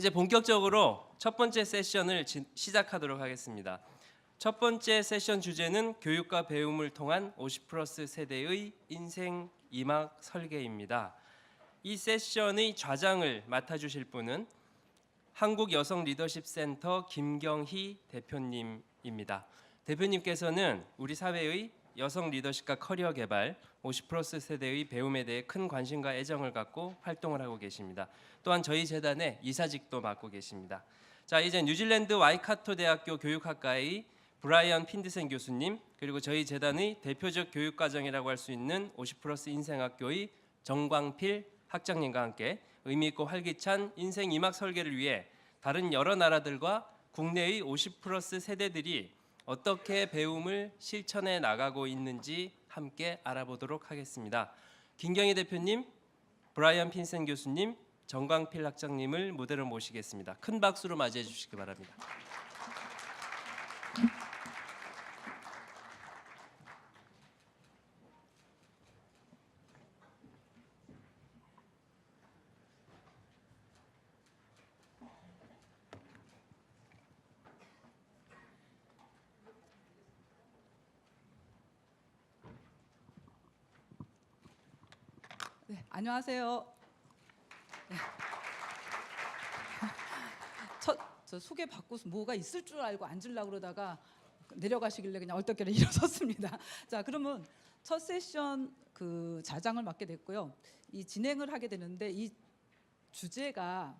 이제 본격적으로 첫 번째 세션을 시작하도록 하겠습니다. 첫 번째 세션 주제는 교육과 배움을 통한 50+ 세대의 인생 이막 설계입니다. 이 세션의 좌장을 맡아주실 분은 한국여성리더십센터 김경희 대표님입니다. 대표님께서는 우리 사회의 여성 리더십과 커리어 개발, 50+ 세대의 배움에 대해 큰 관심과 애정을 갖고 활동을 하고 계십니다. 또한 저희 재단의 이사직도 맡고 계십니다. 자, 이제 뉴질랜드 와이카토 대학교 교육학과의 브라이언 핀드센 교수님, 그리고 저희 재단의 대표적 교육과정이라고 할 수 있는 50+ 인생학교의 정광필 학장님과 함께 의미 있고 활기찬 인생 이막 설계를 위해 다른 여러 나라들과 국내의 50+ 세대들이 어떻게 배움을 실천해 나가고 있는지 함께 알아보도록 하겠습니다. 김경희 대표님, 브라이언 핀센 교수님, 정광필 학장님을 무대로 모시겠습니다. 큰 박수로 맞이해 주시기 바랍니다. 네, 안녕하세요. 네. 저 소개 받고서 뭐가 있을 줄 알고 앉으려고 그러다가 내려가시길래 그냥 얼떨결에 일어섰습니다. 자, 그러면 첫 세션 그 자장을 맡게 됐고요. 이 진행을 하게 되는데 이 주제가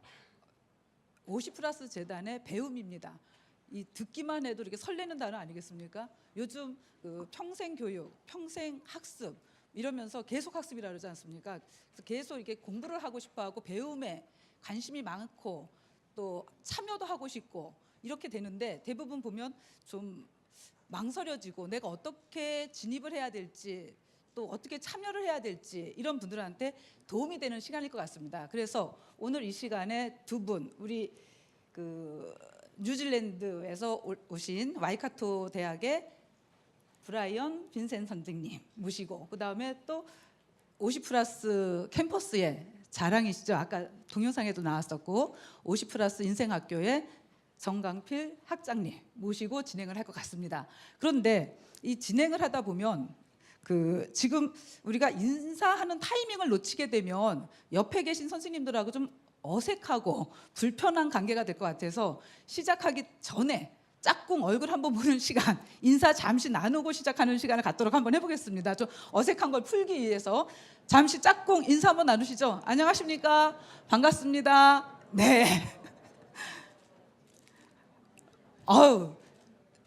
50+ 재단의 배움입니다. 이 듣기만 해도 이렇게 설레는 단어 아니겠습니까? 요즘 그 평생 교육, 평생 학습 이러면서 계속 학습이라 그러지 않습니까? 그래서 계속 이렇게 공부를 하고 싶어하고 배움에 관심이 많고 또 참여도 하고 싶고 이렇게 되는데 대부분 보면 좀 망설여지고 내가 어떻게 진입을 해야 될지 또 어떻게 참여를 해야 될지 이런 분들한테 도움이 되는 시간일 것 같습니다. 그래서 오늘 이 시간에 두 분 우리 그 뉴질랜드에서 오신 와이카토 대학의 브라이언 빈센 선생님 모시고 그다음에 또 50+ 캠퍼스의 자랑이시죠. 아까 동영상에도 나왔었고 50+ 인생학교의 정광필 학장님 모시고 진행을 할 것 같습니다. 그런데 이 진행을 하다 보면 그 지금 우리가 인사하는 타이밍을 놓치게 되면 옆에 계신 선생님들하고 좀 어색하고 불편한 관계가 될 것 같아서 시작하기 전에 짝꿍 얼굴 한번 보는 시간, 인사 잠시 나누고 시작하는 시간을 갖도록 한번 해보겠습니다. 좀 어색한 걸 풀기 위해서 잠시 짝꿍 인사 한번 나누시죠. 안녕하십니까? 반갑습니다. 네.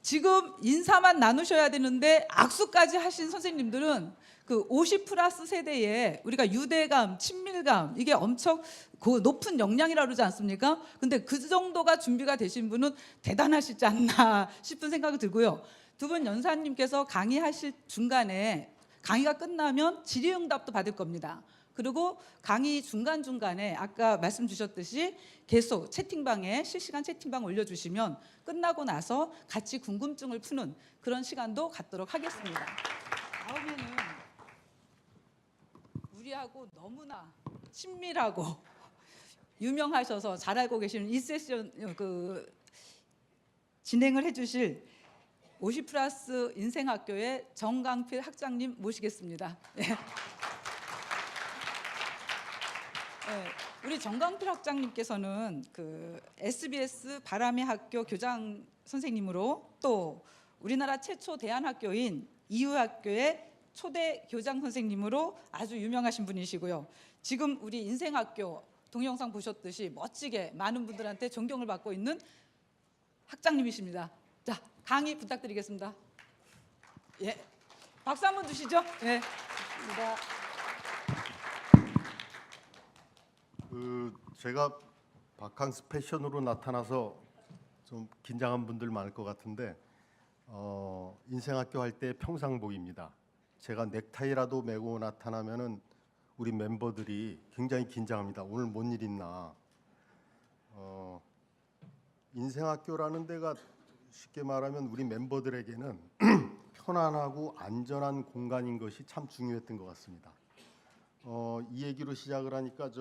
지금 인사만 나누셔야 되는데 악수까지 하신 선생님들은 그 50+ 세대에 우리가 유대감, 친밀감 이게 엄청 높은 역량이라고 그러지 않습니까? 근데 그 정도가 준비가 되신 분은 대단하시지 않나 싶은 생각이 들고요. 두 분 연사님께서 강의하실 중간에 강의가 끝나면 질의응답도 받을 겁니다. 그리고 강의 중간중간에 아까 말씀 주셨듯이 계속 채팅방에 실시간 채팅방 올려주시면 끝나고 나서 같이 궁금증을 푸는 그런 시간도 갖도록 하겠습니다. 다음에는 우리하고 너무나 친밀하고 유명하셔서 잘 알고 계시는 이 세션 그 진행을 해주실 50+ 인생학교의 정광필 학장님 모시겠습니다. 네. 네, 우리 정광필 학장님께서는 그 SBS 바람의 학교 교장 선생님으로 또 우리나라 최초 대안학교인 이유학교의 초대 교장 선생님으로 아주 유명하신 분이시고요. 지금 우리 인생학교 동영상 보셨듯이 멋지게 많은 분들한테 존경을 받고 있는 학장님이십니다. 자, 강의 부탁드리겠습니다. 예, 박수 한번 주시죠. 예, 감사합니다. 제가 바캉스 패션으로 나타나서 좀 긴장한 분들 많을 것 같은데 인생학교 할 때 평상복입니다. 제가 넥타이라도 메고 나타나면은 우리 멤버들이 굉장히 긴장합니다. 오늘 뭔 일 있나. 인생학교라는 데가 쉽게 말하면 우리 멤버들에게는 편안하고 안전한 공간인 것이 참 중요했던 것 같습니다. 이 얘기로 시작을 하니까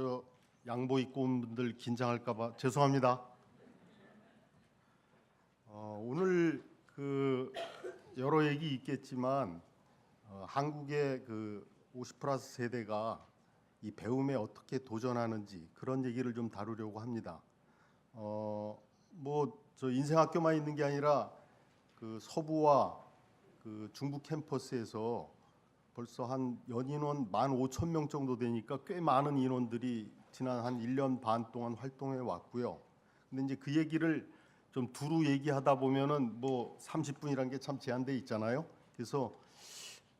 양복 입고 온 분들 긴장할까봐 죄송합니다. 오늘 그 여러 얘기 있겠지만 한국의 그 50+ 세대가 이 배움에 어떻게 도전하는지 그런 얘기를 좀 다루려고 합니다. 뭐 저 인생학교만 있는 게 아니라 그 서부와 그 중부 캠퍼스에서 벌써 한 연인원 15,000명 정도 되니까 꽤 많은 인원들이 지난 한 1년 반 동안 활동해 왔고요. 근데 이제 그 얘기를 좀 두루 얘기하다 보면은 뭐 30분이란 게 참 제한돼 있잖아요. 그래서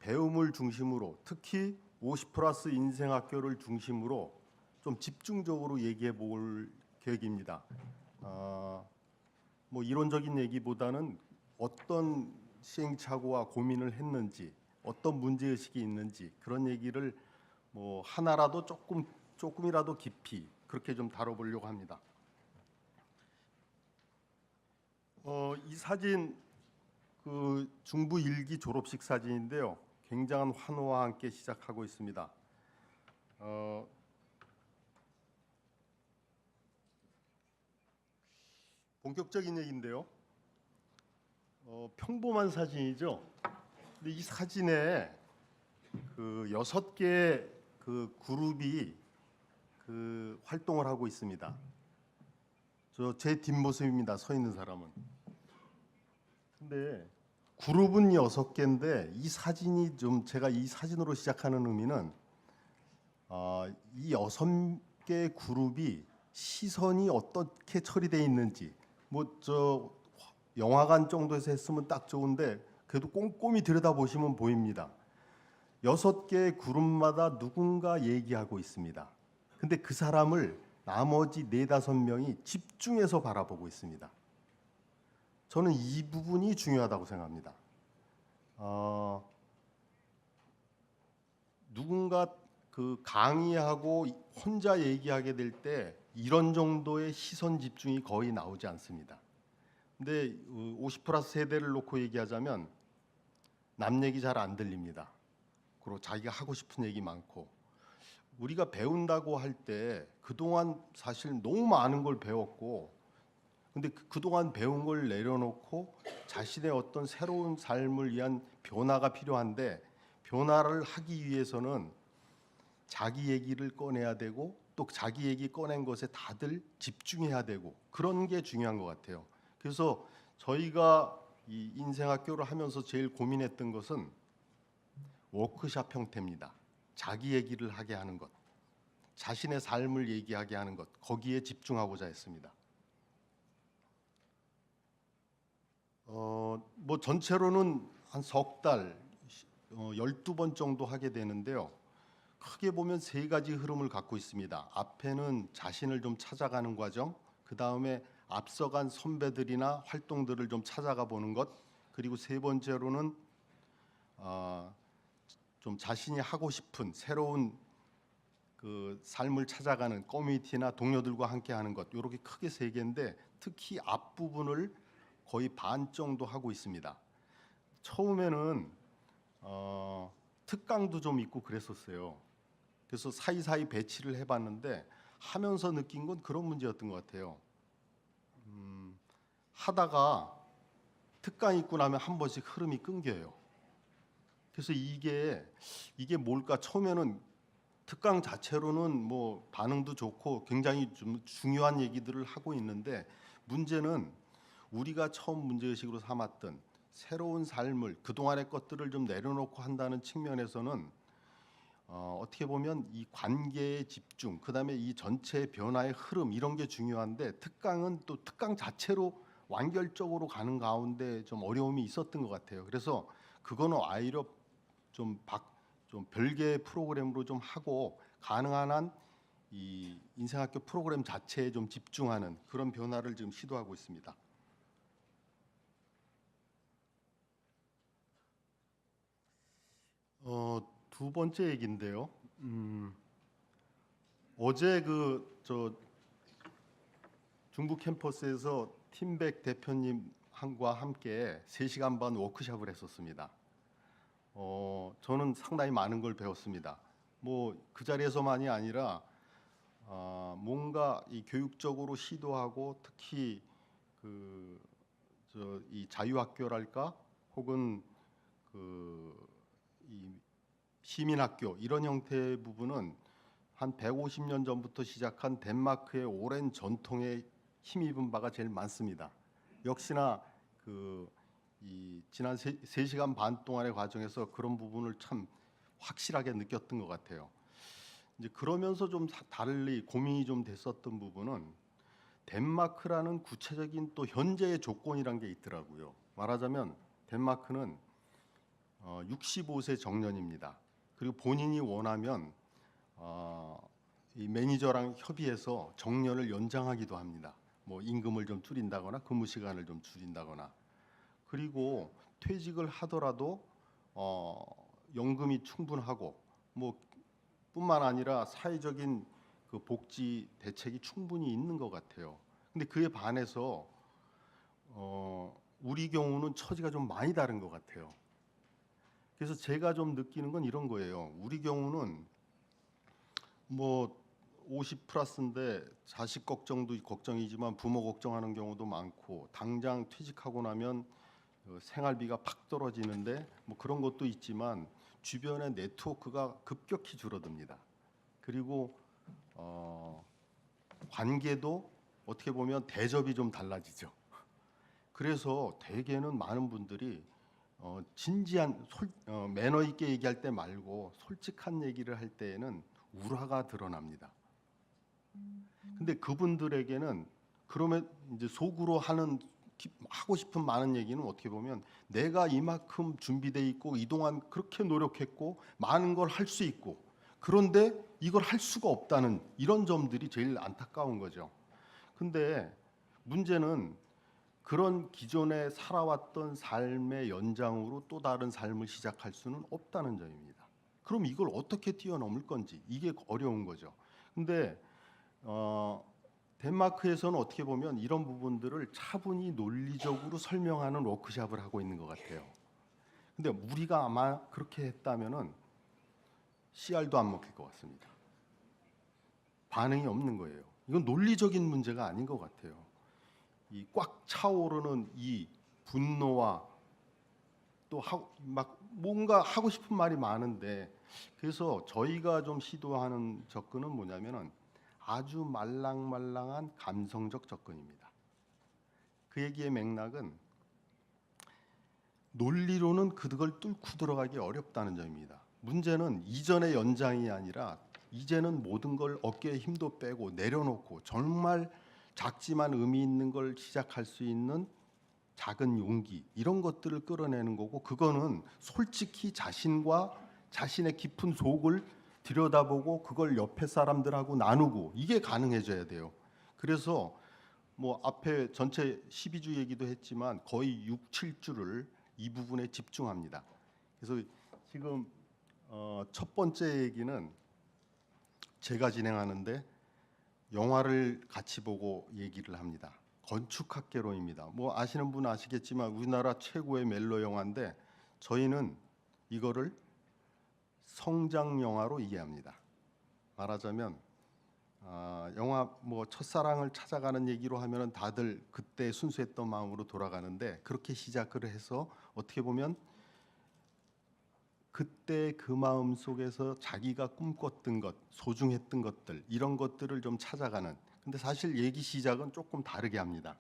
배움을 중심으로 특히 50+ 인생학교를 중심으로 좀 집중적으로 얘기해 볼 계획입니다. 뭐 이론적인 얘기보다는 어떤 시행착오와 고민을 했는지, 어떤 문제의식이 있는지 그런 얘기를 뭐 하나라도 조금이라도 깊이 그렇게 좀 다뤄보려고 합니다. 이 사진 그 중부 1기 졸업식 사진인데요. 굉장한 환호와 함께 시작하고 있습니다. 본격적인 얘기인데요. 평범한 사진이죠. 근데 이 사진에 그 6개 그 그룹이 그 활동을 하고 있습니다. 제 뒷모습입니다. 서 있는 사람은. 근데 그룹은 6개인데 이 사진이 좀 제가 이 사진으로 시작하는 의미는 이 6개 그룹이 시선이 어떻게 처리되어 있는지 뭐 저 영화관 정도에서 했으면 딱 좋은데 그래도 꼼꼼히 들여다보시면 보입니다. 6개 그룹마다 누군가 얘기하고 있습니다. 근데 그 사람을 나머지 4-5명이 집중해서 바라보고 있습니다. 저는 이 부분이 중요하다고 생각합니다. 누군가 그 강의하고 혼자 얘기하게 될 때 이런 정도의 시선 집중이 거의 나오지 않습니다. 근데 50+ 세대를 놓고 얘기하자면 남 얘기 잘 안 들립니다. 그리고 자기가 하고 싶은 얘기 많고 우리가 배운다고 할 때 그동안 사실 너무 많은 걸 배웠고 근데 그동안 배운 걸 내려놓고 자신의 어떤 새로운 삶을 위한 변화가 필요한데 변화를 하기 위해서는 자기 얘기를 꺼내야 되고 또 자기 얘기 꺼낸 것에 다들 집중해야 되고 그런 게 중요한 것 같아요. 그래서 저희가 이 인생학교를 하면서 제일 고민했던 것은 워크숍 형태입니다. 자기 얘기를 하게 하는 것, 자신의 삶을 얘기하게 하는 것, 거기에 집중하고자 했습니다. 뭐 전체로는 한 석 달, 12번 정도 하게 되는데요. 크게 보면 3가지 흐름을 갖고 있습니다. 앞에는 자신을 좀 찾아가는 과정, 그 다음에 앞서간 선배들이나 활동들을 좀 찾아가 보는 것, 그리고 3번째로는 좀 자신이 하고 싶은 새로운 그 삶을 찾아가는 커뮤니티나 동료들과 함께하는 것, 이렇게 크게 3개인데 특히 앞부분을 거의 반 정도 하고 있습니다. 처음에는 특강도 좀 있고 그랬었어요. 그래서 사이사이 배치를 해봤는데 하면서 느낀 건 그런 문제였던 것 같아요. 하다가 특강 있고 나면 한 번씩 흐름이 끊겨요. 그래서 이게 뭘까? 처음에는 특강 자체로는 뭐 반응도 좋고 굉장히 좀 중요한 얘기들을 하고 있는데 문제는 우리가 처음 문제의식으로 삼았던 새로운 삶을 그동안의 것들을 좀 내려놓고 한다는 측면에서는 어떻게 보면 이 관계의 집중, 그다음에 이 전체 변화의 흐름 이런 게 중요한데 특강은 또 특강 자체로 완결적으로 가는 가운데 좀 어려움이 있었던 것 같아요. 그래서 그거는 오히려 좀 별개의 프로그램으로 좀 하고 가능한 한 이 인생학교 프로그램 자체에 좀 집중하는 그런 변화를 지금 시도하고 있습니다. 두 번째 얘기인데요. 어제 저 중부 캠퍼스에서 팀백 대표님과 함께 3시간 반 워크숍을 했었습니다. 저는 상당히 많은 걸 배웠습니다. 뭐 그 자리에서만이 아니라 뭔가 이 교육적으로 시도하고 특히 이 자유학교랄까 혹은 이 시민학교 이런 형태의 부분은 한 150년 전부터 시작한 덴마크의 오랜 전통에 힘입은 바가 제일 많습니다. 역시나 이 지난 3시간 반 동안의 과정에서 그런 부분을 참 확실하게 느꼈던 것 같아요. 이제 그러면서 좀 달리 고민이 좀 됐었던 부분은 덴마크라는 구체적인 또 현재의 조건이란 게 있더라고요. 말하자면 덴마크는 65세 정년입니다. 그리고 본인이 원하면 이 매니저랑 협의해서 정년을 연장하기도 합니다. 뭐 임금을 좀 줄인다거나 근무 시간을 좀 줄인다거나. 그리고 퇴직을 하더라도 연금이 충분하고 뭐 뿐만 아니라 사회적인 그 복지 대책이 충분히 있는 것 같아요. 근데 그에 반해서 우리 경우는 처지가 좀 많이 다른 것 같아요. 그래서 제가 좀 느끼는 건 이런 거예요. 우리 경우는 뭐 50 플러스인데 자식 걱정도 걱정이지만 부모 걱정하는 경우도 많고 당장 퇴직하고 나면 생활비가 팍 떨어지는데 뭐 그런 것도 있지만 주변의 네트워크가 급격히 줄어듭니다. 그리고 관계도 어떻게 보면 대접이 좀 달라지죠. 그래서 대개는 많은 분들이 진지한 매너 있게 얘기할 때 말고 솔직한 얘기를 할 때에는 우화가 드러납니다. 근데 그분들에게는 그러면 이제 속으로 하고 싶은 많은 얘기는 어떻게 보면 내가 이만큼 준비돼 있고 이동안 그렇게 노력했고 많은 걸 할 수 있고 그런데 이걸 할 수가 없다는 이런 점들이 제일 안타까운 거죠. 근데 문제는 그런 기존에 살아왔던 삶의 연장으로 또 다른 삶을 시작할 수는 없다는 점입니다. 그럼 이걸 어떻게 뛰어넘을 건지 이게 어려운 거죠. 근데 덴마크에서는 어떻게 보면 이런 부분들을 차분히 논리적으로 설명하는 워크숍을 하고 있는 것 같아요. 근데 우리가 아마 그렇게 했다면은 씨알도 안 먹힐 것 같습니다. 반응이 없는 거예요. 이건 논리적인 문제가 아닌 것 같아요. 이 꽉 차오르는 이 분노와 또 막 뭔가 하고 싶은 말이 많은데 그래서 저희가 좀 시도하는 접근은 뭐냐면은 아주 말랑말랑한 감성적 접근입니다. 그 얘기의 맥락은 논리로는 그걸 뚫고 들어가기 어렵다는 점입니다. 문제는 이전의 연장이 아니라 이제는 모든 걸 어깨에 힘도 빼고 내려놓고 정말 작지만 의미 있는 걸 시작할 수 있는 작은 용기 이런 것들을 끌어내는 거고 그거는 솔직히 자신과 자신의 깊은 속을 들여다보고 그걸 옆에 사람들하고 나누고 이게 가능해져야 돼요. 그래서 뭐 앞에 전체 12주 얘기도 했지만 거의 6, 7주를 이 부분에 집중합니다. 그래서 지금 첫 번째 얘기는 제가 진행하는데 영화를 같이 보고 얘기를 합니다. 건축학개론입니다. 뭐 아시는 분은 아시겠지만 우리나라 최고의 멜로 영화인데 저희는 이거를 성장 영화로 이해합니다. 말하자면 영화 뭐 첫사랑을 찾아가는 얘기로 하면은 다들 그때 순수했던 마음으로 돌아가는데 그렇게 시작을 해서 어떻게 보면 그때 그 마음 속에서 자기가 꿈꿨던 것, 소중했던 것들 이런 것들을 좀 찾아가는. 근데 사실 얘기 시작은 조금 다르게 합니다.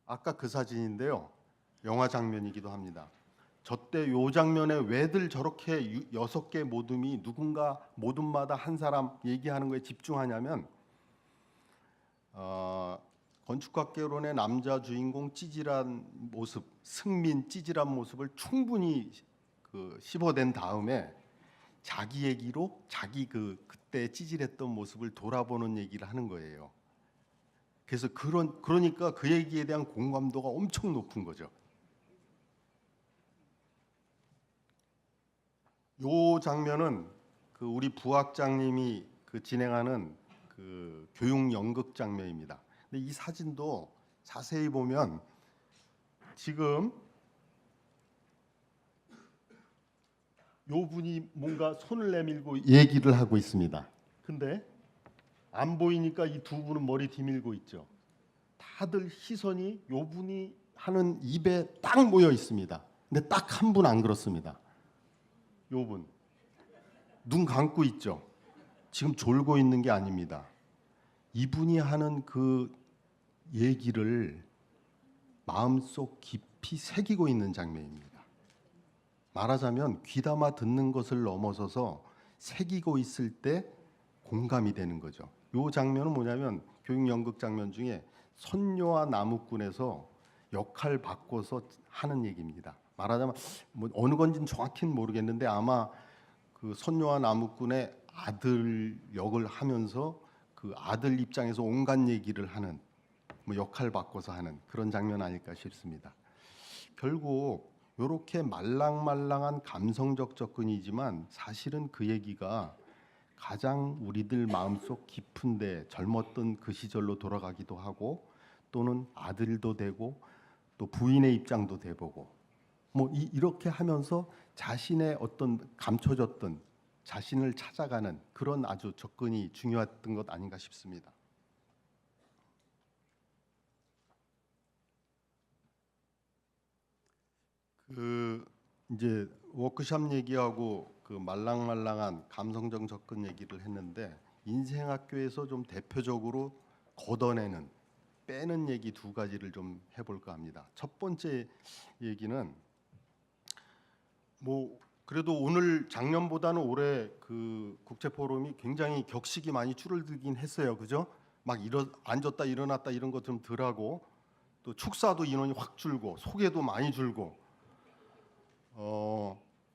아까 그 사진인데요. 영화 장면이기도 합니다. 저때 요 장면에 왜들 저렇게 6개 모둠이 누군가 모둠마다 한 사람 얘기하는 거에 집중하냐면 건축학개론의 남자 주인공 찌질한 모습, 승민 찌질한 모습을 충분히 씹어낸 다음에 자기 얘기로 자기 그때 찌질했던 모습을 돌아보는 얘기를 하는 거예요. 그래서 그러니까 그 얘기에 대한 공감도가 엄청 높은 거죠. 요 장면은 우리 부학장님이 진행하는 교육 연극 장면입니다. 근데 이 사진도 자세히 보면 지금 요 분이 뭔가 손을 내밀고 얘기를 하고 있습니다. 근데 안 보이니까 이 두 분은 머리 뒤밀고 있죠. 다들 시선이 요 분이 하는 입에 딱 모여 있습니다. 근데 딱 한 분 안 그렇습니다. 요 분. 눈 감고 있죠. 지금 졸고 있는 게 아닙니다. 이분이 하는 그 얘기를 마음속 깊이 새기고 있는 장면입니다. 말하자면 귀담아 듣는 것을 넘어서서 새기고 있을 때 공감이 되는 거죠. 이 장면은 뭐냐면 교육 연극 장면 중에 선녀와 나무꾼에서 역할 바꿔서 하는 얘기입니다. 말하자면 뭐 어느 건지는 정확히는 모르겠는데 아마 그 선녀와 나무꾼의 아들 역을 하면서 그 아들 입장에서 온갖 얘기를 하는 뭐 역할 바꿔서 하는 그런 장면 아닐까 싶습니다. 결국 이렇게 말랑말랑한 감성적 접근이지만 사실은 그 얘기가 가장 우리들 마음속 깊은데 젊었던 그 시절로 돌아가기도 하고 또는 아들도 되고 또 부인의 입장도 돼보고 뭐 이렇게 하면서 자신의 어떤 감춰졌던 자신을 찾아가는 그런 아주 접근이 중요했던 것 아닌가 싶습니다. 그 이제 워크숍 얘기하고 그 말랑말랑한 감성적 접근 얘기를 했는데 인생학교에서 좀 대표적으로 걷어내는 빼는 얘기 두 가지를 좀 해볼까 합니다. 첫 번째 얘기는 뭐 그래도 오늘 작년보다는 올해 그 국제 포럼이 굉장히 격식이 많이 줄어들긴 했어요. 그죠? 막 앉았다 일어났다 이런 것 좀 덜하고 또 축사도 인원이 확 줄고 소개도 많이 줄고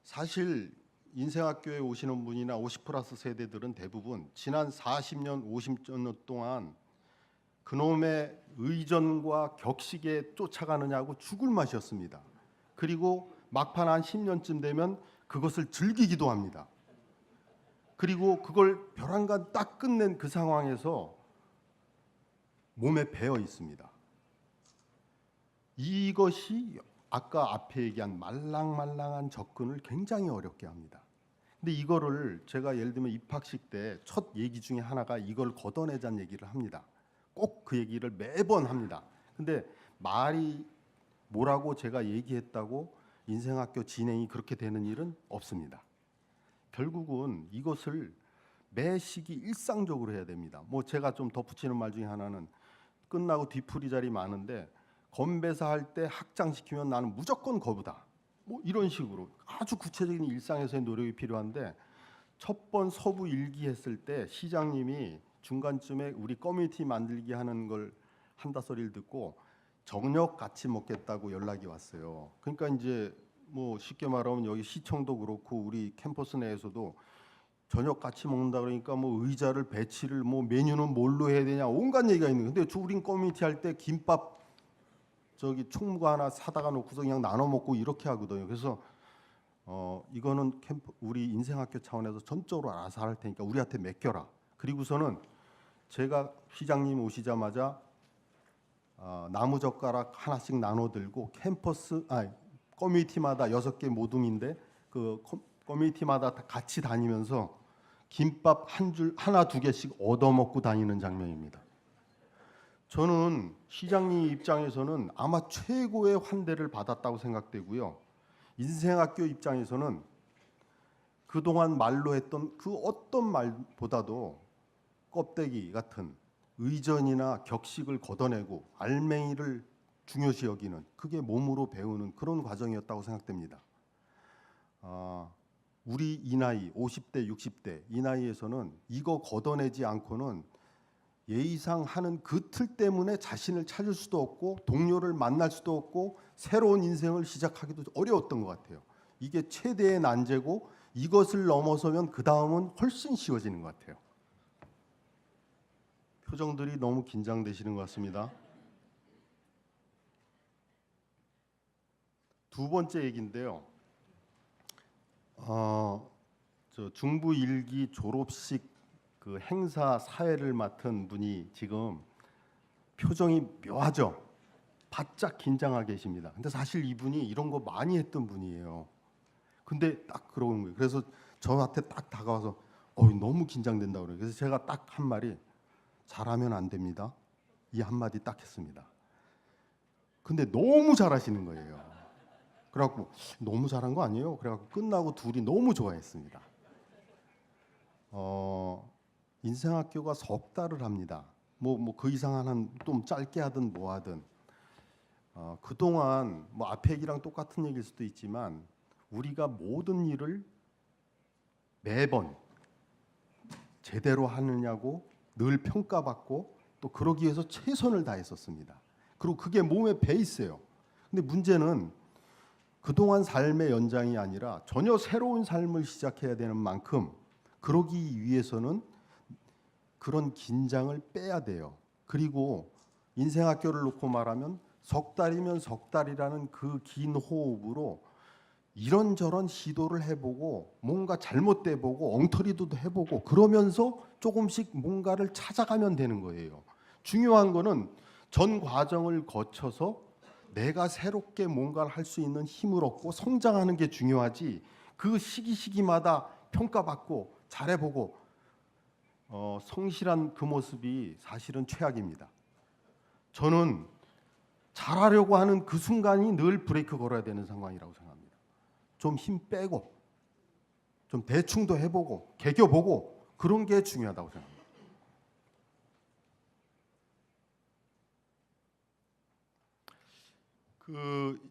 사실 인생학교에 오시는 분이나 50+ 세대들은 대부분 지난 40년, 50년 동안 그놈의 의전과 격식에 쫓아가느냐고 죽을 맛이었습니다. 그리고 막판 한 10년쯤 되면 그것을 즐기기도 합니다. 그리고 그걸 벼랑간 딱 끝낸 그 상황에서 몸에 배어 있습니다. 이것이 아까 앞에 얘기한 말랑말랑한 접근을 굉장히 어렵게 합니다. 근데 이거를 제가 예를 들면 입학식 때 첫 얘기 중에 하나가 이걸 걷어내자는 얘기를 합니다. 꼭 그 얘기를 매번 합니다. 근데 말이 뭐라고 제가 얘기했다고 인생학교 진행이 그렇게 되는 일은 없습니다. 결국은 이것을 매 시기 일상적으로 해야 됩니다. 뭐 제가 좀 덧붙이는 말 중에 하나는 끝나고 뒤풀이 자리 많은데 건배사 할 때 학장시키면 나는 무조건 거부다. 뭐 이런 식으로 아주 구체적인 일상에서의 노력이 필요한데 첫 번 서부 일기 했을 때 시장님이 중간쯤에 우리 커뮤니티 만들기 하는 걸 한다 소리를 듣고 저녁 같이 먹겠다고 연락이 왔어요. 그러니까 이제 뭐 쉽게 말하면 여기 시청도 그렇고 우리 캠퍼스 내에서도 저녁 같이 먹는다 그러니까 뭐 의자를 배치를 뭐 메뉴는 뭘로 해야 되냐 온갖 얘기가 있는 거예요. 근데 우린 커뮤니티 할 때 김밥 저기 총무가 하나 사다가 놓고서 그냥 나눠 먹고 이렇게 하거든요. 그래서 이거는 우리 인생학교 차원에서 전적으로 알아서 할 테니까 우리한테 맡겨라. 그리고서는 제가 시장님 오시자마자 나무 젓가락 하나씩 나눠 들고 커뮤니티마다 6개 모둠인데 그 커뮤니티마다 다 같이 다니면서 김밥 하나 두 개씩 얻어 먹고 다니는 장면입니다. 저는 시장님 입장에서는 아마 최고의 환대를 받았다고 생각되고요. 인생학교 입장에서는 그동안 말로 했던 그 어떤 말보다도 껍데기 같은 의전이나 격식을 걷어내고 알맹이를 중요시 여기는 그게 몸으로 배우는 그런 과정이었다고 생각됩니다. 우리 이 나이 50대 60대 이 나이에서는 이거 걷어내지 않고는 예의상 하는 그 틀 때문에 자신을 찾을 수도 없고 동료를 만날 수도 없고 새로운 인생을 시작하기도 어려웠던 것 같아요. 이게 최대의 난제고 이것을 넘어서면 그 다음은 훨씬 쉬워지는 것 같아요. 표정들이 너무 긴장되시는 것 같습니다. 두 번째 얘기인데요. 저 중부 일기 졸업식 그 행사 사회를 맡은 분이 지금 표정이 묘하죠. 바짝 긴장하고 계십니다. 근데 사실 이분이 이런 거 많이 했던 분이에요. 근데 딱 그러는 거예요. 그래서 저한테 딱 다가와서 너무 긴장된다 그래요. 그래서 제가 딱 한 말이 잘하면 안 됩니다. 이 한마디 딱 했습니다. 근데 너무 잘하시는 거예요. 그래갖고 너무 잘한 거 아니에요? 그래갖고 끝나고 둘이 너무 좋아했습니다. 인생학교가 석 달을 합니다. 뭐 그 이상 하는 좀 짧게 하든 뭐 하든 그동안 뭐 앞에 얘기랑 똑같은 얘기일 수도 있지만 우리가 모든 일을 매번 제대로 하느냐고 늘 평가받고 또 그러기 위해서 최선을 다했었습니다. 그리고 그게 몸에 배 있어요. 근데 문제는 그동안 삶의 연장이 아니라 전혀 새로운 삶을 시작해야 되는 만큼 그러기 위해서는 그런 긴장을 빼야 돼요. 그리고 인생학교를 놓고 말하면 석 달이면 석 달이라는 그 긴 호흡으로 이런저런 시도를 해보고 뭔가 잘못돼 보고 엉터리도 해보고 그러면서 조금씩 뭔가를 찾아가면 되는 거예요. 중요한 거는 전 과정을 거쳐서 내가 새롭게 뭔가를 할 수 있는 힘을 얻고 성장하는 게 중요하지 그 시기마다 평가받고 잘해보고 성실한 그 모습이 사실은 최악입니다. 저는 잘하려고 하는 그 순간이 늘 브레이크 걸어야 되는 상황이라고 생각합니다. 좀 힘 빼고 좀 대충도 해보고 개겨보고 그런 게 중요하다고 생각합니다.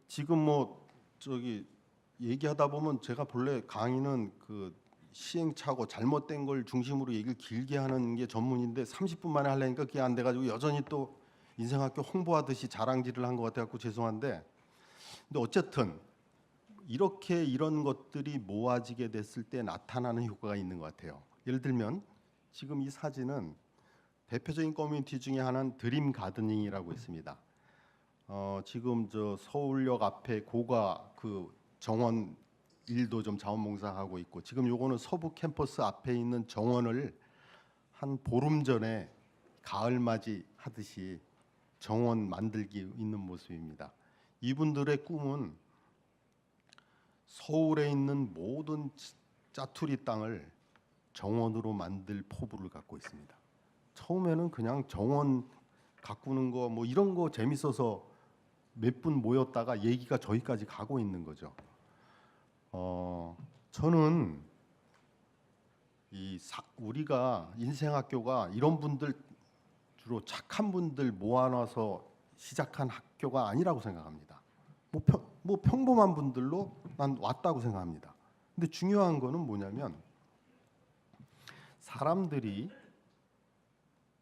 지금 얘기하다 보면 제가 본래 강의는 시행착오 잘못된 걸 중심으로 얘기를 길게 하는 게 전문인데 30분 만에 하려니까 그게 안 돼가지고 여전히 또 인생학교 홍보하듯이 자랑질을 한 것 같아갖고 죄송한데 근데 어쨌든 이런 것들이 모아지게 됐을 때 나타나는 효과가 있는 것 같아요. 예를 들면 지금 이 사진은 대표적인 커뮤니티 중에 하나는 드림 가드닝이라고 있습니다. 지금 저 서울역 앞에 고가 정원 일도 좀 자원봉사하고 있고 지금 요거는 서부 캠퍼스 앞에 있는 정원을 한 보름 전에 가을맞이 하듯이 정원 만들기 있는 모습입니다. 이분들의 꿈은 서울에 있는 모든 짜투리 땅을 정원으로 만들 포부를 갖고 있습니다. 처음에는 그냥 정원 가꾸는 거 뭐 이런 거 재밌어서 몇 분 모였다가 얘기가 저기까지 가고 있는 거죠. 저는 우리가 인생학교가 이런 분들 주로 착한 분들 모아놔서 시작한 학교가 아니라고 생각합니다. 뭐 평범한 분들로 난 왔다고 생각합니다. 근데 중요한 거는 뭐냐면 사람들이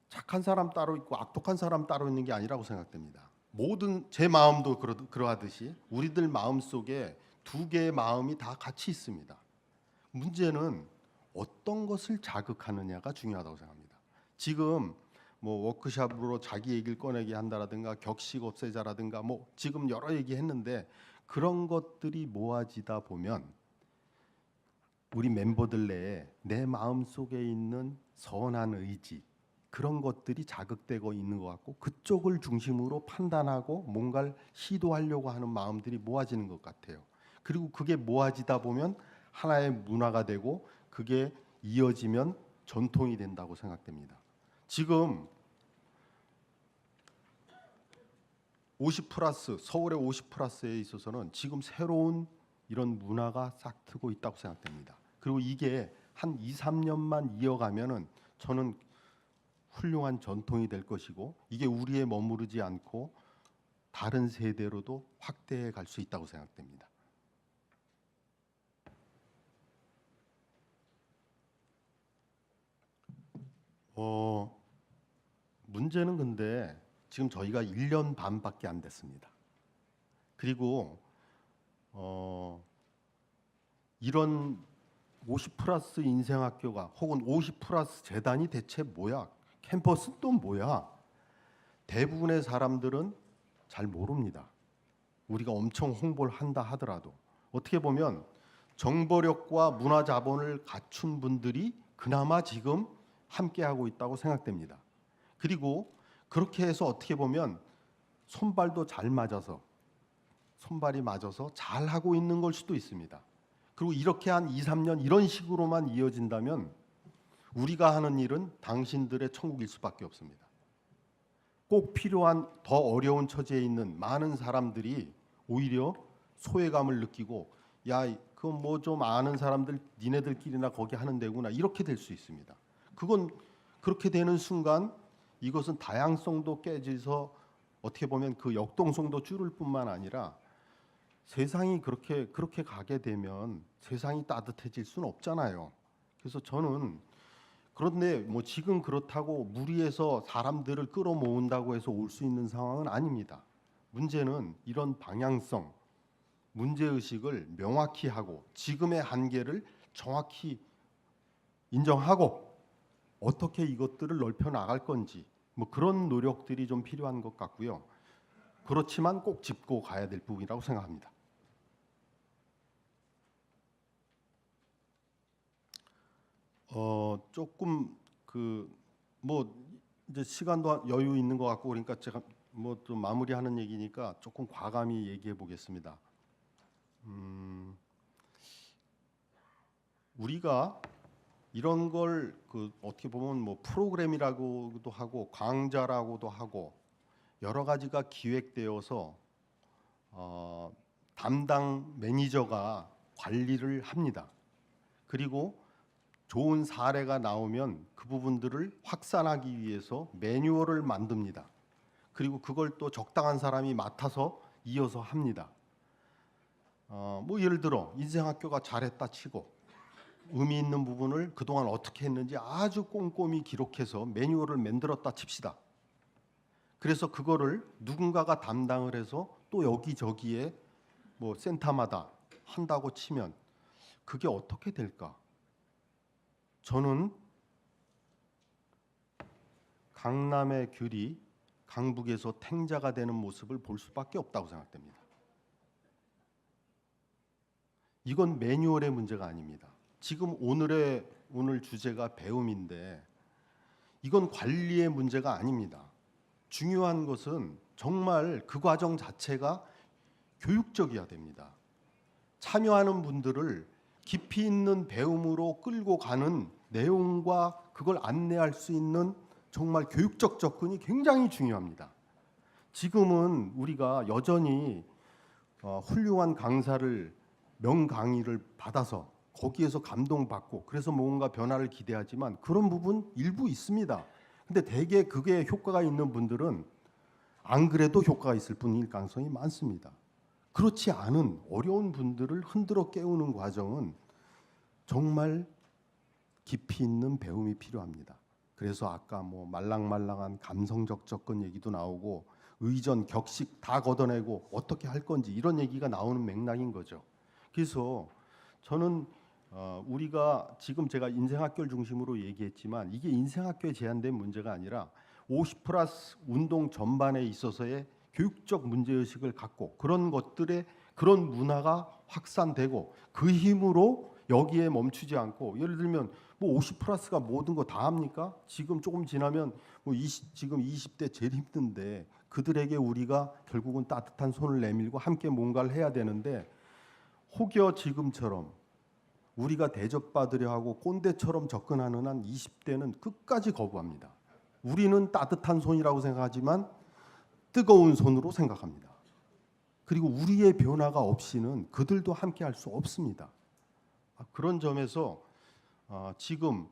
착한 사람 따로 있고 악독한 사람 따로 있는 게 아니라고 생각됩니다. 모든 제 마음도 그러하듯이 우리들 마음 속에 두 개의 마음이 다 같이 있습니다. 문제는 어떤 것을 자극하느냐가 중요하다고 생각합니다. 지금 뭐 워크숍으로 자기 얘기를 꺼내게 한다라든가 격식 없애자라든가 뭐 지금 여러 얘기 했는데 그런 것들이 모아지다 보면 우리 멤버들 내에 내 마음 속에 있는 선한 의지 그런 것들이 자극되고 있는 것 같고 그쪽을 중심으로 판단하고 뭔가를 시도하려고 하는 마음들이 모아지는 것 같아요. 그리고 그게 모아지다 보면 하나의 문화가 되고 그게 이어지면 전통이 된다고 생각됩니다. 지금 50+ 서울의 50+에 있어서는 지금 새로운 이런 문화가 싹 트고 있다고 생각됩니다. 그리고 이게 한 2, 3년만 이어가면은 저는 훌륭한 전통이 될 것이고 이게 우리에 머무르지 않고 다른 세대로도 확대해 갈 수 있다고 생각됩니다. 문제는 근데 지금 저희가 1년 반밖에 안 됐습니다. 그리고 이런 50+ 인생학교가 혹은 50+ 재단이 대체 뭐야? 캠퍼스는 또 뭐야? 대부분의 사람들은 잘 모릅니다. 우리가 엄청 홍보를 한다 하더라도 어떻게 보면 정보력과 문화 자본을 갖춘 분들이 그나마 지금 함께하고 있다고 생각됩니다. 그리고 그렇게 해서 어떻게 보면 손발도 잘 맞아서 손발이 맞아서 잘 하고 있는 걸 수도 있습니다. 그리고 이렇게 한 2, 3년 이런 식으로만 이어진다면 우리가 하는 일은 당신들의 천국일 수밖에 없습니다. 꼭 필요한 더 어려운 처지에 있는 많은 사람들이 오히려 소외감을 느끼고 야, 그건 뭐 좀 아는 사람들 니네들끼리나 거기 하는 데구나 이렇게 될 수 있습니다. 그건 그렇게 되는 순간 이것은 다양성도 깨져서 어떻게 보면 그 역동성도 줄을 뿐만 아니라 세상이 그렇게 가게 되면 세상이 따뜻해질 수는 없잖아요. 그래서 저는 그런데 뭐 지금 그렇다고 무리해서 사람들을 끌어모은다고 해서 올 수 있는 상황은 아닙니다. 문제는 이런 방향성, 문제의식을 명확히 하고 지금의 한계를 정확히 인정하고 어떻게 이것들을 넓혀 나갈 건지 뭐 그런 노력들이 좀 필요한 것 같고요. 그렇지만 꼭 짚고 가야 될 부분이라고 생각합니다. 조금 뭐 이제 시간도 여유 있는 것 같고 그러니까 제가 뭐 좀 마무리하는 얘기니까 조금 과감히 얘기해 보겠습니다. 우리가 이런 걸 어떻게 보면 뭐 프로그램이라고도 하고 강좌라고도 하고 여러 가지가 기획되어서 담당 매니저가 관리를 합니다. 그리고 좋은 사례가 나오면 그 부분들을 확산하기 위해서 매뉴얼을 만듭니다. 그리고 그걸 또 적당한 사람이 맡아서 이어서 합니다. 뭐 예를 들어 인생학교가 잘했다 치고 의미 있는 부분을 그동안 어떻게 했는지 아주 꼼꼼히 기록해서 매뉴얼을 만들었다 칩시다. 그래서 그거를 누군가가 담당을 해서 또 여기저기에 뭐 센터마다 한다고 치면 그게 어떻게 될까? 저는 강남의 귤이 강북에서 탱자가 되는 모습을 볼 수밖에 없다고 생각됩니다. 이건 매뉴얼의 문제가 아닙니다. 지금 오늘 주제가 배움인데 이건 관리의 문제가 아닙니다. 중요한 것은 정말 그 과정 자체가 교육적이어야 됩니다. 참여하는 분들을 깊이 있는 배움으로 끌고 가는 내용과 그걸 안내할 수 있는 정말 교육적 접근이 굉장히 중요합니다. 지금은 우리가 여전히 훌륭한 강사를 명강의를 받아서 거기에서 감동받고 그래서 뭔가 변화를 기대하지만 그런 부분 일부 있습니다. 근데 대개 그게 효과가 있는 분들은 안 그래도 효과가 있을 뿐일 가능성이 많습니다. 그렇지 않은 어려운 분들을 흔들어 깨우는 과정은 정말 깊이 있는 배움이 필요합니다. 그래서 아까 뭐 말랑말랑한 감성적 접근 얘기도 나오고 의전, 격식 다 걷어내고 어떻게 할 건지 이런 얘기가 나오는 맥락인 거죠. 그래서 저는 우리가 지금 제가 인생학교를 중심으로 얘기했지만 이게 인생학교에 제한된 문제가 아니라 50+ 운동 전반에 있어서의 교육적 문제의식을 갖고 그런 것들의 그런 문화가 확산되고 그 힘으로 여기에 멈추지 않고 예를 들면 뭐 50+가 모든 거 다 합니까? 지금 조금 지나면 뭐 지금 20대 제일 힘든데 그들에게 우리가 결국은 따뜻한 손을 내밀고 함께 뭔가를 해야 되는데 혹여 지금처럼 우리가 대접받으려 하고 꼰대처럼 접근하는 한 20대는 끝까지 거부합니다. 우리는 따뜻한 손이라고 생각하지만 뜨거운 손으로 생각합니다. 그리고 우리의 변화가 없이는 그들도 함께 할 수 없습니다. 그런 점에서 지금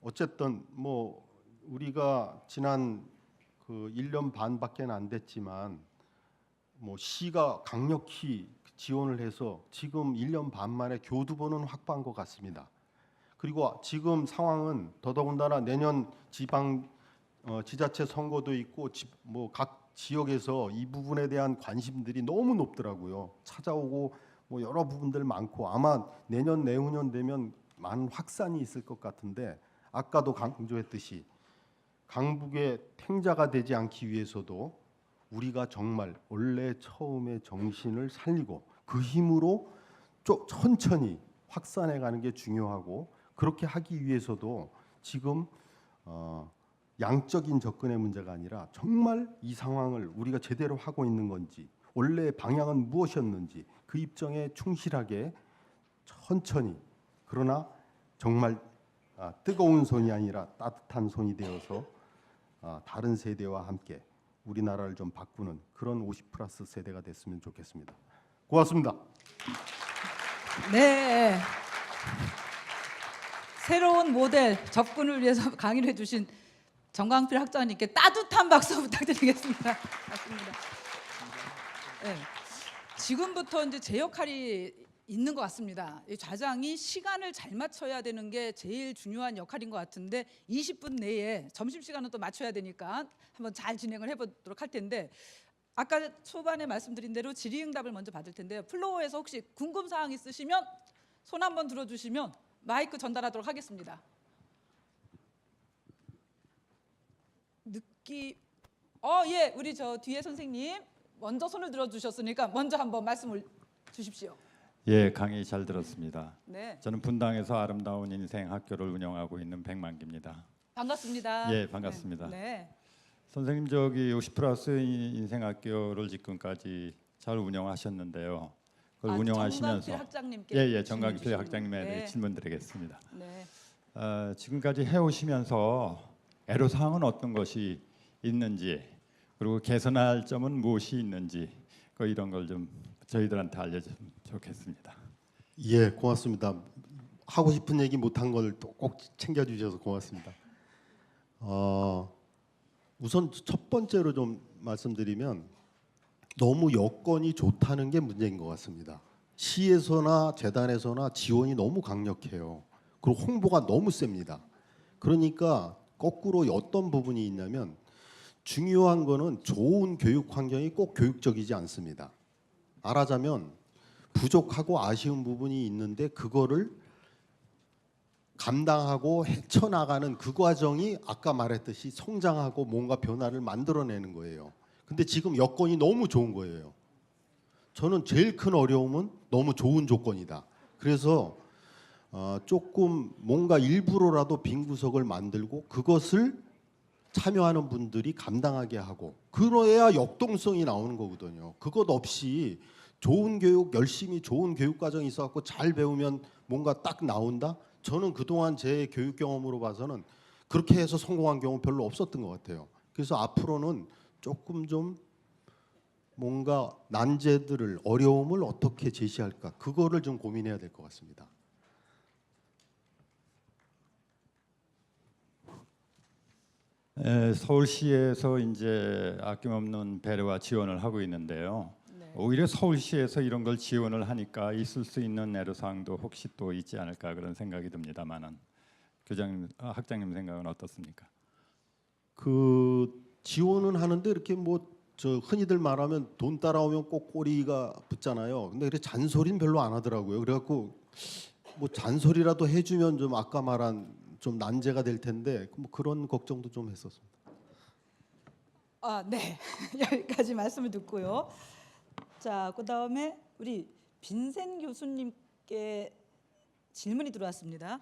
어쨌든 뭐 우리가 지난 그 1년 반밖에 안 됐지만 뭐 시가 강력히 지원을 해서 지금 1년 반 만에 교두보는 확보한 것 같습니다. 그리고 지금 상황은 더더군다나 내년 지자체 선거도 있고 뭐 각 지역에서 이 부분에 대한 관심들이 너무 높더라고요. 찾아오고 뭐 여러 부분들 많고 아마 내년 내후년 되면 많은 확산이 있을 것 같은데 아까도 강조했듯이 강북의 탱자가 되지 않기 위해서도 우리가 정말 원래 처음의 정신을 살리고 그 힘으로 천천히 확산해 가는 게 중요하고 그렇게 하기 위해서도 지금 양적인 접근의 문제가 아니라 정말 이 상황을 우리가 제대로 하고 있는 건지 원래 방향은 무엇이었는지 그 입장에 충실하게 천천히 그러나 정말 뜨거운 손이 아니라 따뜻한 손이 되어서 다른 세대와 함께 우리나라를 좀 바꾸는 그런 50+ 세대가 됐으면 좋겠습니다. 고맙습니다. 네. 새로운 모델 접근을 위해서 강의를 해주신 정광필 학장님께 따뜻한 박수 부탁드리겠습니다. 맞습니다. 네. 지금부터 이제 제 역할이 있는 것 같습니다. 이 좌장이 시간을 잘 맞춰야 되는 게 제일 중요한 역할인 것 같은데 20분 내에 점심시간은 또 맞춰야 되니까 한번 잘 진행을 해보도록 할 텐데 아까 초반에 말씀드린 대로 질의응답을 먼저 받을 텐데요. 플로어에서 혹시 궁금사항 있으시면 손 한번 들어주시면 마이크 전달하도록 하겠습니다. 예, 우리 저 뒤에 선생님 먼저 손을 들어주셨으니까 먼저 한번 말씀을 주십시오. 예, 강의 잘 들었습니다. 네, 저는 분당에서 아름다운 인생 학교를 운영하고 있는 백만기입니다. 반갑습니다. 예, 반갑습니다. 네. 선생님 저기 50+ 인생 학교를 지금까지 잘 운영하셨는데요. 그걸 운영하시면서 정광필 학장님께 예, 정광필 질문 학장님에 대해 네. 질문드리겠습니다. 네. 지금까지 해오시면서 애로사항은 어떤 것이 있는지 그리고 개선할 점은 무엇이 있는지 이런 걸 좀 저희들한테 알려주면 좋겠습니다. 예, 고맙습니다. 하고 싶은 얘기 못한 걸 또 꼭 챙겨주셔서 고맙습니다. 우선 첫 번째로 좀 말씀드리면 너무 여건이 좋다는 게 문제인 것 같습니다. 시에서나 재단에서나 지원이 너무 강력해요. 그리고 홍보가 너무 셉니다. 그러니까 거꾸로 어떤 부분이 있냐면 중요한 거는 좋은 교육 환경이 꼭 교육적이지 않습니다. 말하자면 부족하고 아쉬운 부분이 있는데 그거를 감당하고 헤쳐나가는 그 과정이 아까 말했듯이 성장하고 뭔가 변화를 만들어내는 거예요. 근데 지금 여건이 너무 좋은 거예요. 저는 제일 큰 어려움은 너무 좋은 조건이다. 그래서 조금 뭔가 일부러라도 빈 구석을 만들고 그것을 참여하는 분들이 감당하게 하고 그래야 역동성이 나오는 거거든요. 그것 없이 좋은 교육, 열심히 좋은 교육 과정이 있어갖고 잘 배우면 뭔가 딱 나온다? 저는 그동안 제 교육 경험으로 봐서는 그렇게 해서 성공한 경우 별로 없었던 것 같아요. 그래서 앞으로는 조금 좀 뭔가 난제들을 어려움을 어떻게 제시할까 그거를 좀 고민해야 될 것 같습니다. 서울시에서 이제 아낌없는 배려와 지원을 하고 있는데요. 네. 오히려 서울시에서 이런 걸 지원을 하니까 있을 수 있는 애로사항도 혹시 또 있지 않을까 그런 생각이 듭니다만은 학장님 생각은 어떻습니까? 그 지원은 하는데 이렇게 뭐 저 흔히들 말하면 돈 따라오면 꼭 꼬리가 붙잖아요. 근데 그래 잔소리는 별로 안 하더라고요. 그래갖고 뭐 잔소리라도 해주면 좀 아까 말한 좀 난제가 될 텐데 뭐 그런 걱정도 좀 했었습니다. 네. 여기까지 말씀을 듣고요. 자, 그다음에 우리 빈센 교수님께 질문이 들어왔습니다.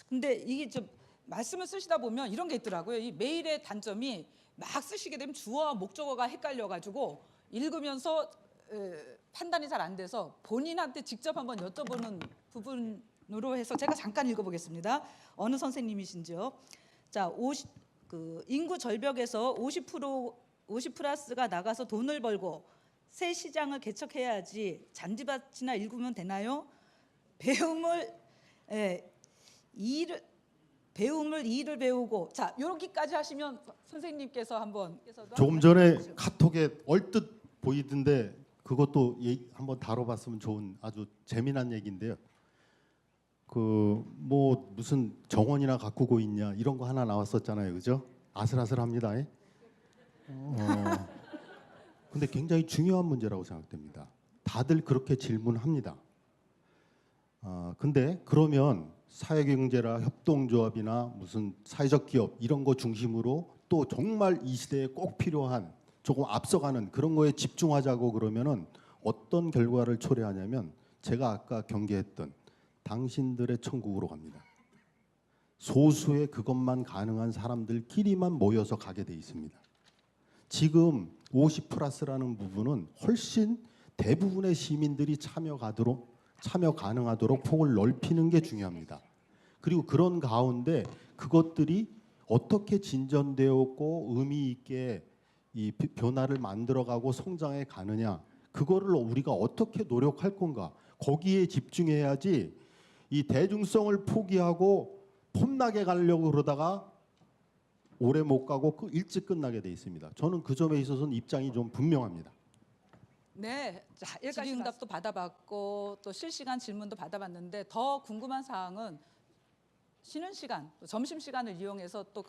근데 이게 좀 말씀을 쓰시다 보면 이런 게 있더라고요. 이 메일의 단점이 막 쓰시게 되면 주어와 목적어가 헷갈려가지고 읽으면서 판단이 잘 안 돼서 본인한테 직접 한번 여쭤보는 부분으로 해서 제가 잠깐 읽어보겠습니다. 어느 선생님이신지요? 자, 인구 절벽에서 50+가 나가서 돈을 벌고 새 시장을 개척해야지 잔디밭이나 일구면 되나요? 배움을 일을 배우고 자 여기까지 하시면 선생님께서 한번 조금 전에 카톡에 얼뜻 보이던데 그것도 한번 다뤄봤으면 좋은 아주 재미난 얘기인데요. 그 뭐 무슨 정원이나 가꾸고 있냐 이런 거 하나 나왔었잖아요, 그죠? 아슬아슬합니다. 근데 굉장히 중요한 문제라고 생각됩니다. 다들 그렇게 질문합니다. 근데 그러면 사회경제라 협동조합이나 무슨 사회적 기업 이런 거 중심으로 또 정말 이 시대에 꼭 필요한 조금 앞서가는 그런 거에 집중하자고 그러면은 어떤 결과를 초래하냐면 제가 아까 경계했던 당신들의 천국으로 갑니다. 소수의 그것만 가능한 사람들끼리만 모여서 가게 돼 있습니다. 지금 50+라는 부분은 훨씬 대부분의 시민들이 참여가도록 참여 가능하도록 폭을 넓히는 게 중요합니다. 그리고 그런 가운데 그것들이 어떻게 진전되었고 의미 있게 이 변화를 만들어가고 성장해 가느냐, 그거를 우리가 어떻게 노력할 건가, 거기에 집중해야지 이 대중성을 포기하고 폼나게 가려고 그러다가 오래 못 가고 일찍 끝나게 돼 있습니다. 저는 그 점에 있어서는 입장이 좀 분명합니다. 네, 자, 질의응답도 받아봤고 또 실시간 질문도 받아봤는데 더 궁금한 사항은 쉬는 시간, 또 점심 시간을 이용해서 또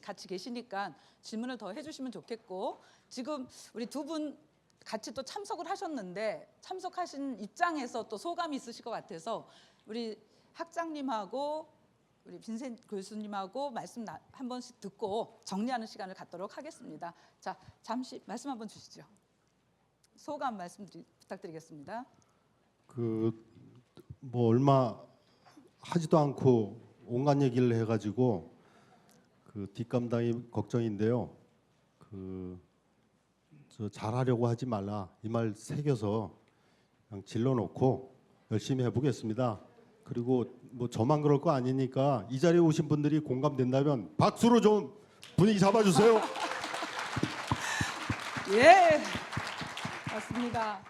같이 계시니까 질문을 더 해주시면 좋겠고, 지금 우리 두 분 같이 또 참석을 하셨는데 참석하신 입장에서 또 소감이 있으실 것 같아서 우리 학장님하고 우리 빈센 교수님하고 말씀 한 번씩 듣고 정리하는 시간을 갖도록 하겠습니다. 자, 잠시 말씀 한번 주시죠. 소감 말씀 부탁드리겠습니다. 뭐 얼마 하지도 않고 온갖 얘기를 해가지고 뒷감당이 걱정인데요. 저 잘하려고 하지 말라, 이 말 새겨서 그냥 질러놓고 열심히 해보겠습니다. 그리고 뭐 저만 그럴 거 아니니까 이 자리에 오신 분들이 공감된다면 박수로 좀 분위기 잡아주세요. 예, 맞습니다.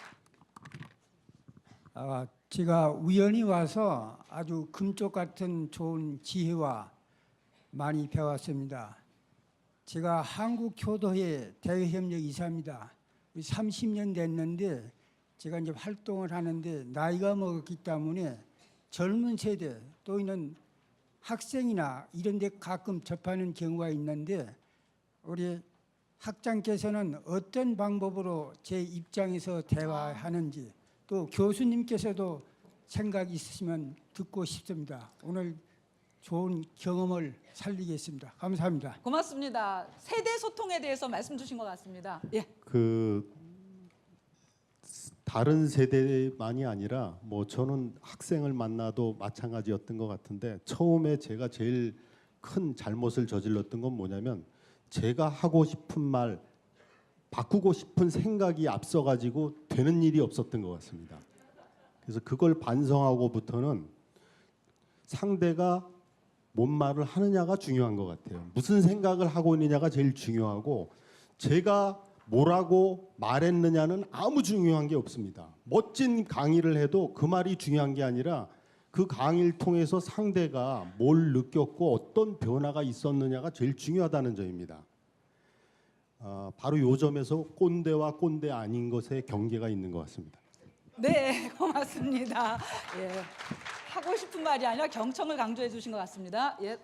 제가 우연히 와서 아주 금쪽 같은 좋은 지혜와 많이 배웠습니다. 제가 한국교도회 대외협력 이사입니다. 30년 됐는데 제가 이제 활동을 하는데 나이가 먹었기 때문에 젊은 세대 또 있는 학생이나 이런 데 가끔 접하는 경우가 있는데 우리 학장께서는 어떤 방법으로 제 입장에서 대화하는지 또 교수님께서도 생각이 있으시면 듣고 싶습니다. 오늘 좋은 경험을 살리겠습니다. 감사합니다. 고맙습니다. 세대 소통에 대해서 말씀 주신 것 같습니다. 예. 다른 세대만이 아니라 뭐 저는 학생을 만나도 마찬가지였던 것 같은데, 처음에 제가 제일 큰 잘못을 저질렀던 건 뭐냐면 제가 하고 싶은 말, 바꾸고 싶은 생각이 앞서가지고 되는 일이 없었던 것 같습니다. 그래서 그걸 반성하고부터는 상대가 뭔 말을 하느냐가 중요한 것 같아요. 무슨 생각을 하고 있느냐가 제일 중요하고, 제가 뭐라고 말했느냐는 아무 중요한 게 없습니다. 멋진 강의를 해도 그 말이 중요한 게 아니라 그 강의를 통해서 상대가 뭘 느꼈고 어떤 변화가 있었느냐가 제일 중요하다는 점입니다. 바로 요 점에서 꼰대와 꼰대 아닌 것의 경계가 있는 것 같습니다. 네, 고맙습니다. 예. 하고 싶은 말이 아니라 경청을 강조해 주신 것 같습니다. 예.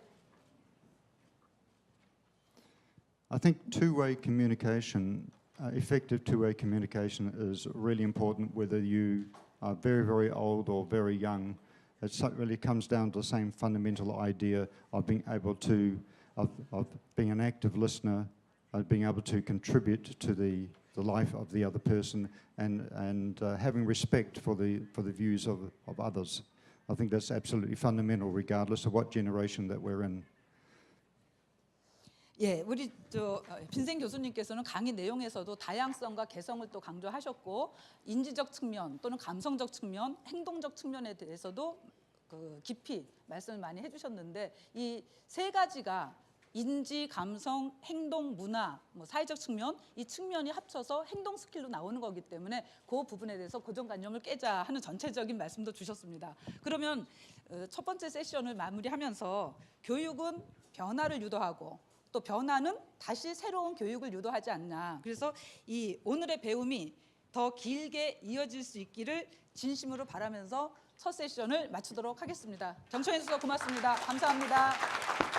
I think two-way communication, effective two-way communication is really important whether you are very, very old or very young. It really comes down to the same fundamental idea of being able to, of being an active listener, being able to contribute to the life of the other person, and having respect for the views of others. I think that's absolutely fundamental, regardless of what generation that we're in. 예, 우리 빈센 교수님께서는 강의 내용에서도 다양성과 개성을 또 강조하셨고, 인지적 측면 또는 감성적 측면, 행동적 측면에 대해서도 깊이 말씀을 많이 해주셨는데, 이 세 가지가 인지, 감성, 행동, 문화, 사회적 측면, 이 측면이 합쳐서 행동 스킬로 나오는 거기 때문에 그 부분에 대해서 고정관념을 깨자 하는 전체적인 말씀도 주셨습니다. 그러면 첫 번째 세션을 마무리하면서 교육은 변화를 유도하고 또 변화는 다시 새로운 교육을 유도하지 않나. 그래서 이 오늘의 배움이 더 길게 이어질 수 있기를 진심으로 바라면서 첫 세션을 마치도록 하겠습니다. 경청해 주셔서 고맙습니다. 감사합니다.